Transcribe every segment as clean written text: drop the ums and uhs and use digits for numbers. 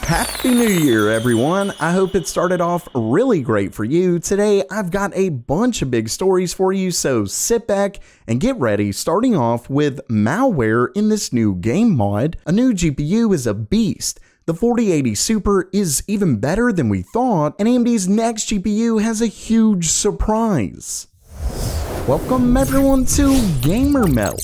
Happy New Year, everyone. I hope it started off really great for you. Today, I've got a bunch of big stories for you, so sit back and get ready, starting off with malware in this new game mod. A new GPU is a beast. The 4080 Super is even better than we thought, and AMD's next GPU has a huge surprise. Welcome, everyone, to Gamer Meld.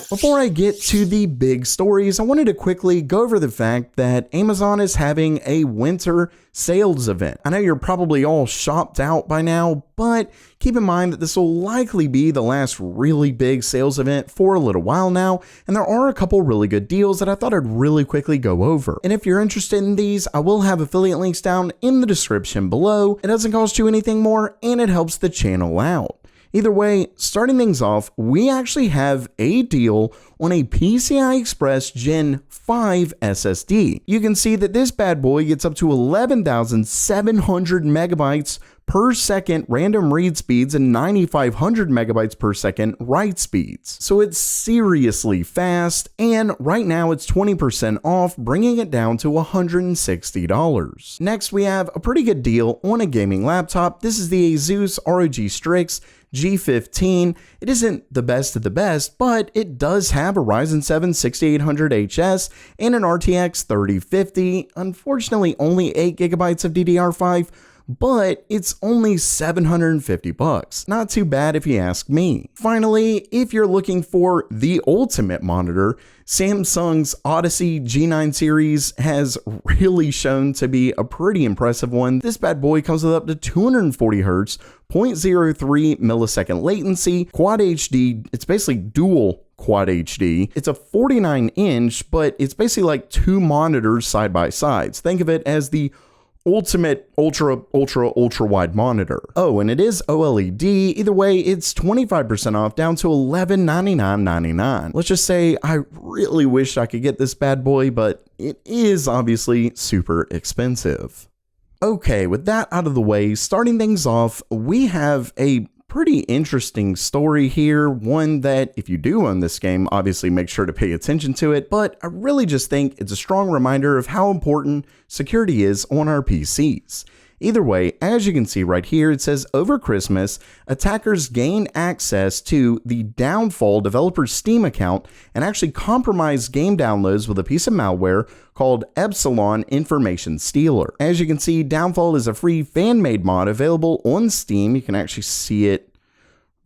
Before I get to the big stories, I wanted to quickly go over the fact that Amazon is having a winter sales event. I know you're probably all shopped out by now, but keep in mind that this will likely be the last really big sales event for a little while now, and there are a couple really good deals that I thought I'd really quickly go over. And if you're interested in these, I will have affiliate links down in the description below. It doesn't cost you anything more, and it helps the channel out. Either way, starting things off, we actually have a deal on a PCI Express Gen 5 SSD. You can see that this bad boy gets up to 11,700 megabytes per second random read speeds and 9,500 megabytes per second write speeds. So it's seriously fast, and right now it's 20% off, bringing it down to $160. Next, we have a pretty good deal on a gaming laptop. This is the Asus ROG Strix G15. It isn't the best of the best, but it does have a Ryzen 7 6800HS and an RTX 3050. Unfortunately, only 8 gigabytes of DDR5, but it's only $750. Not too bad if you ask me. Finally, if you're looking for the ultimate monitor, Samsung's Odyssey G9 series has really shown to be a pretty impressive one. This bad boy comes with up to 240 Hz, 0.03 millisecond latency, Quad HD. It's basically dual Quad HD. It's a 49-inch, but it's basically like two monitors side by side. Think of it as the ultimate ultra wide monitor. Oh, and it is OLED. Either way, it's 25% off, down to $1199.99. Let's just say I really wish I could get this bad boy, but it is obviously super expensive. Okay, with that out of the way, starting things off, we have a pretty interesting story here, one that if you do own this game, obviously make sure to pay attention to it, but I really just think it's a strong reminder of how important security is on our PCs. Either way, as you can see right here, it says over Christmas, attackers gain access to the Downfall developer Steam account and actually compromise game downloads with a piece of malware called Epsilon Information Stealer. As you can see, Downfall is a free fan-made mod available on Steam. You can actually see it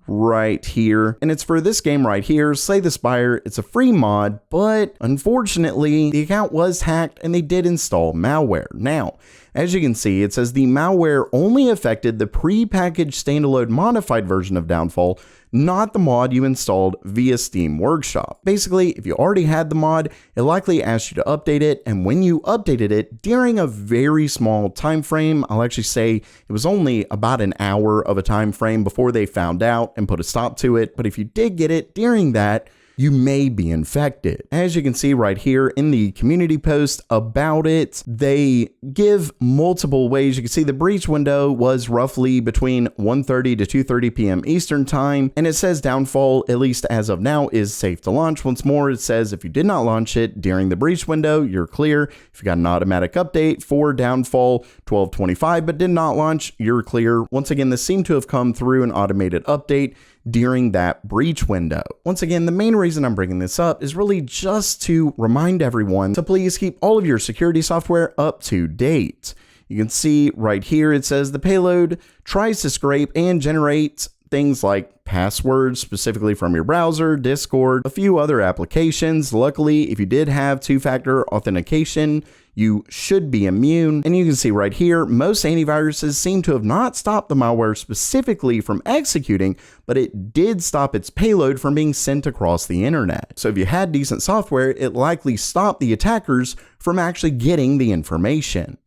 right here, and it's for this game right here, Slay the Spire. It's a free mod, but unfortunately the account was hacked and they did install malware. Now, as you can see, it says the malware only affected the pre-packaged standalone modified version of Downfall, not the mod you installed via Steam Workshop. Basically, if you already had the mod, it likely asked you to update it, and when you updated it during a very small time frame, I'll actually say it was only about an hour of a time frame before they found out and put a stop to it, but if you did get it during that, you may be infected. As you can see right here in the community post about it, they give multiple ways. You can see the breach window was roughly between 1:30 to 2:30 p.m. Eastern time, and it says Downfall, at least as of now, is safe to launch. Once more, it says if you did not launch it during the breach window, you're clear. If you got an automatic update for Downfall 12:25 but did not launch, you're clear. Once again, this seemed to have come through an automated update during that breach window. Once again, the main reason I'm bringing this up is really just to remind everyone to please keep all of your security software up to date. You can see right here, it says the payload tries to scrape and generate things like passwords specifically from your browser, Discord, a few other applications. Luckily, if you did have two-factor authentication, you should be immune. And you can see right here, most antiviruses seem to have not stopped the malware specifically from executing, but it did stop its payload from being sent across the internet. So if you had decent software, it likely stopped the attackers from actually getting the information.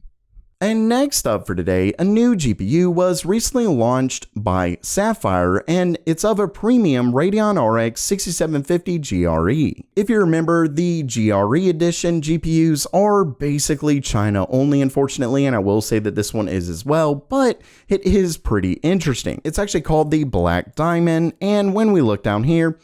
And next up for today, a new GPU was recently launched by Sapphire, and it's of a premium Radeon RX 6750 GRE. If you remember, the GRE edition GPUs are basically China only, unfortunately, and I will say that this one is as well, but it is pretty interesting. It's actually called the Black Diamond, and when we look down here,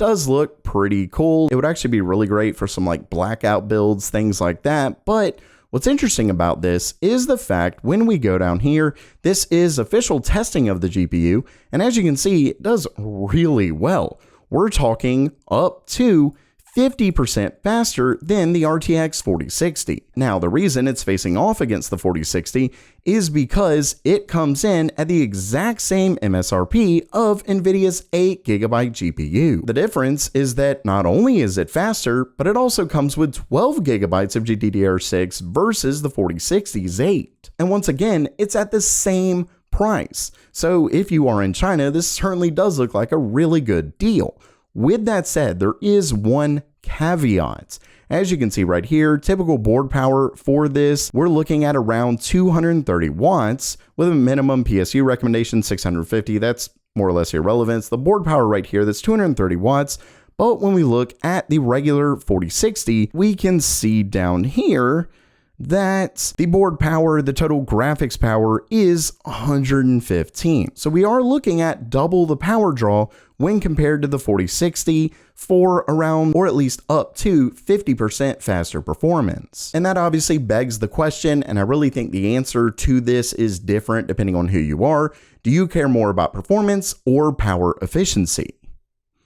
does look pretty cool. It would actually be really great for some like blackout builds, things like that. But what's interesting about this is the fact when we go down here, this is official testing of the GPU. And as you can see, it does really well. We're talking up to 50% faster than the RTX 4060. Now, the reason it's facing off against the 4060 is because it comes in at the exact same MSRP of Nvidia's 8GB GPU. The difference is that not only is it faster, but it also comes with 12GB of GDDR6 versus the 4060's 8. And once again, it's at the same price. So if you are in China, this certainly does look like a really good deal. With that said, there is one caveat. As you can see right here, typical board power for this, we're looking at around 230 watts with a minimum PSU recommendation 650. That's more or less irrelevant. The board power right here, that's 230 watts. But when we look at the regular 4060, we can see down here that the board power, the total graphics power is 115. So we are looking at double the power draw when compared to the 4060 for around, or at least up to 50% faster performance. And that obviously begs the question, and I really think the answer to this is different depending on who you are. Do you care more about performance or power efficiency?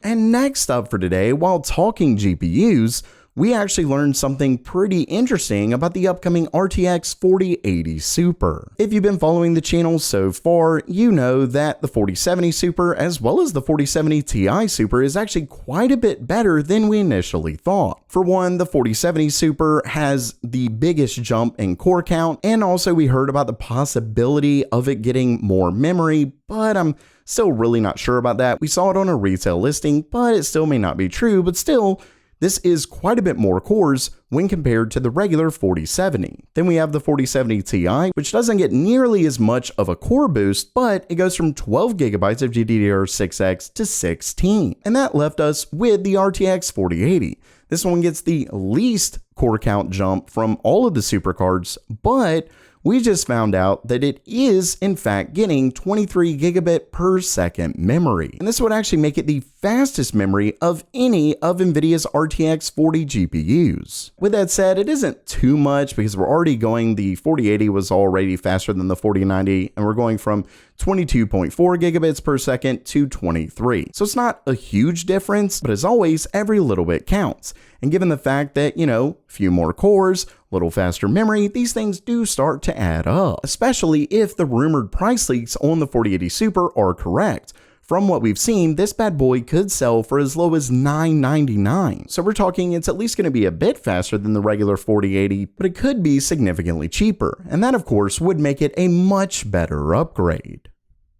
And next up for today, while talking GPUs, we actually learned something pretty interesting about the upcoming RTX 4080 Super. If you've been following the channel so far, you know that the 4070 Super as well as the 4070 Ti Super is actually quite a bit better than we initially thought. For one, the 4070 Super has the biggest jump in core count, and also we heard about the possibility of it getting more memory, but I'm still really not sure about that. We saw it on a retail listing, but it still may not be true, but still, this is quite a bit more cores when compared to the regular 4070. Then we have the 4070 Ti, which doesn't get nearly as much of a core boost, but it goes from 12GB of GDDR6X to 16. And that left us with the RTX 4080. This one gets the least core count jump from all of the super cards, but we just found out that it is in fact getting 23 gigabit per second memory. And this would actually make it the fastest memory of any of Nvidia's RTX 40 GPUs. With that said, it isn't too much because we're already going, the 4080 was already faster than the 4090, and we're going from 22.4 gigabits per second to 23. So it's not a huge difference, but as always, every little bit counts. And given the fact that, a few more cores, a little faster memory, these things do start to add up, especially if the rumored price leaks on the 4080 Super are correct. From what we've seen, this bad boy could sell for as low as $999. So we're talking it's at least going to be a bit faster than the regular 4080, but it could be significantly cheaper. And that, of course, would make it a much better upgrade.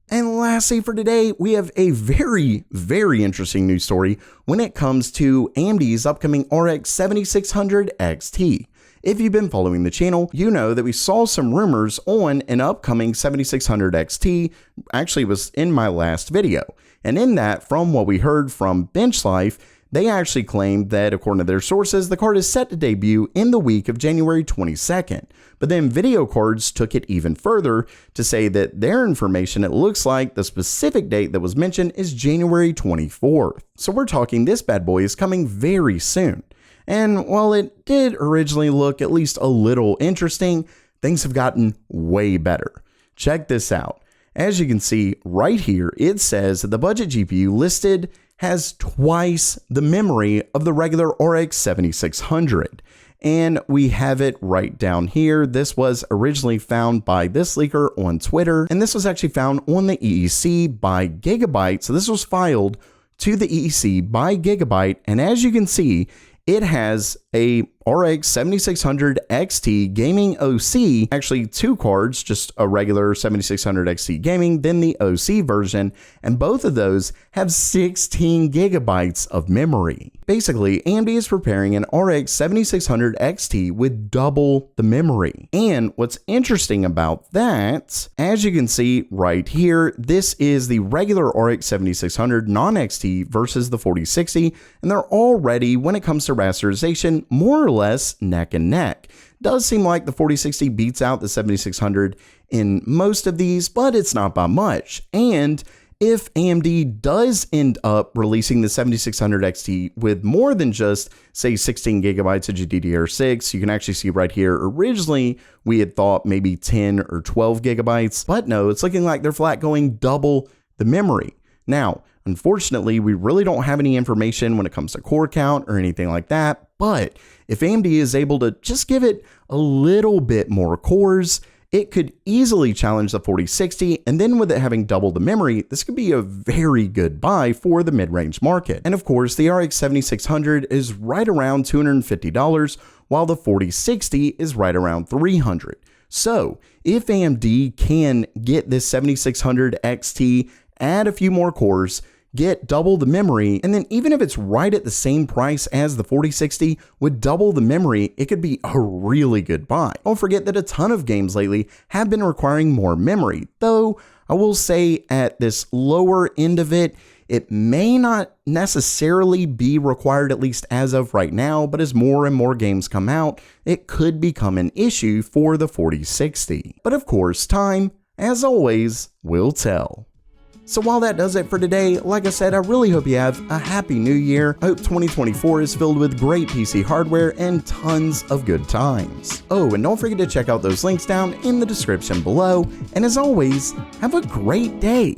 And lastly for today, we have a very, very interesting news story when it comes to AMD's upcoming RX 7600 XT. If you've been following the channel, you know that we saw some rumors on an upcoming 7600 XT, actually was in my last video. And in that, from what we heard from BenchLife, they actually claimed that, according to their sources, the card is set to debut in the week of January 22nd. But then Video Cards took it even further to say that their information, it looks like the specific date that was mentioned is January 24th. So we're talking this bad boy is coming very soon. And while it did originally look at least a little interesting, things have gotten way better. Check this out. As you can see right here, it says that the budget GPU listed has twice the memory of the regular RX 7600. And we have it right down here. This was originally found by this leaker on Twitter, and this was actually found on the EEC by Gigabyte. So this was filed to the EEC by Gigabyte, and as you can see, it has a RX 7600 XT Gaming OC, actually two cards, just a regular 7600 XT Gaming, then the OC version, and both of those have 16 gigabytes of memory. Basically, AMD is preparing an RX 7600 XT with double the memory. And what's interesting about that, as you can see right here, this is the regular RX 7600 non-XT versus the 4060, and they're already, when it comes to rasterization, more or less neck and neck. Does seem like the 4060 beats out the 7600 in most of these, but it's not by much. And if AMD does end up releasing the 7600 XT with more than just, say, 16 gigabytes of GDDR6, you can actually see right here, originally we had thought maybe 10 or 12 gigabytes, but no, it's looking like they're flat going double the memory. Now, unfortunately, we really don't have any information when it comes to core count or anything like that, but if AMD is able to just give it a little bit more cores, it could easily challenge the 4060, and then with it having double the memory, this could be a very good buy for the mid-range market. And of course, the RX 7600 is right around $250, while the 4060 is right around $300. So if AMD can get this 7600 XT, add a few more cores, get double the memory, and then even if it's right at the same price as the 4060 with double the memory, it could be a really good buy. Don't forget that a ton of games lately have been requiring more memory, though I will say at this lower end of it, it may not necessarily be required, at least as of right now, but as more and more games come out, it could become an issue for the 4060. But of course, time, as always, will tell. So while that does it for today, like I said, I really hope you have a happy new year. I hope 2024 is filled with great PC hardware and tons of good times. Oh, and don't forget to check out those links down in the description below. And as always, have a great day.